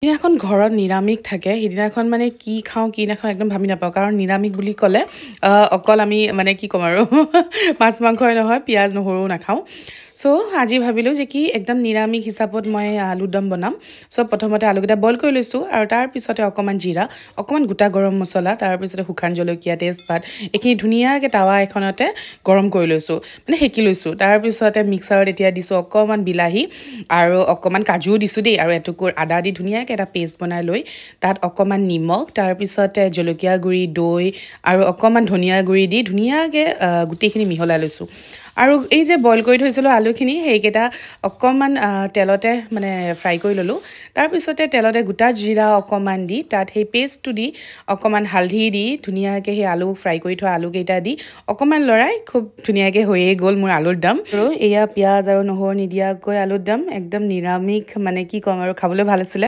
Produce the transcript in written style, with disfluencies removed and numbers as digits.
সিদিনাখন ঘৰত নিৰামিষ থাকে সিদিনাখন মানে কি খাওঁ কি নাখাওঁ একদম ভাবি নাপাওঁ কাৰণ নিৰামিষ বুলি ক'লে অকল আমি মানে কি ক'ম আৰু মাছ মাংসই নহয় পিঁয়াজ নহৰুও নাখাওঁ চ' আজি ভাবিলোঁ যে কি একদম নিৰামিষ হিচাপত মই আলুৰ দম বনাম চ' প্ৰথমতে আলুকেইটা বইল কৰি লৈছোঁ আৰু তাৰপিছতে অকণমান জিৰা অকণমান গোটা গৰম মছলা তাৰপিছতে শুকান জলকীয়া তেজপাত এইখিনি ধুনীয়াকৈ টাৱা এখনতে গৰম কৰি লৈছোঁ মানে সেকি লৈছোঁ তাৰপিছতে মিক্সাৰত এতিয়া দিছোঁ অকণমান বিলাহী আৰু অকণমান কাজুও দিছোঁ দেই আৰু এটুকুৰ আদা দি ধুনীয়াকৈ এটা পেষ্ট বনাই লৈ তাত অকণমান নিমখ তাৰপিছতে জলকীয়া গুড়ি দৈ আৰু অকণমান ধনিয়া গুড়ি দি ধুনীয়াকৈ গোটেইখিনি মিহলাই লৈছোঁ আৰু এই যে বইল কৰি থৈছিলোঁ আলুখিনি সেইকেইটা অকণমান তেলতে মানে ফ্ৰাই কৰি ল'লোঁ তাৰপিছতে তেলতে গোটা জিৰা অকণমান দি তাত সেই পেষ্টটো দি অকণমান হালধি দি ধুনীয়াকৈ সেই আলু ফ্ৰাই কৰি থোৱা আলুকেইটা দি অকণমান লৰাই খুব ধুনীয়াকৈ হৈয়ে গ'ল মোৰ আলুৰ দম আৰু এয়া পিঁয়াজ আৰু নহৰু নিদিয়াকৈ আলুৰ দম একদম নিৰামিষ মানে কি ক'ম আৰু খাবলৈ ভাল আছিলে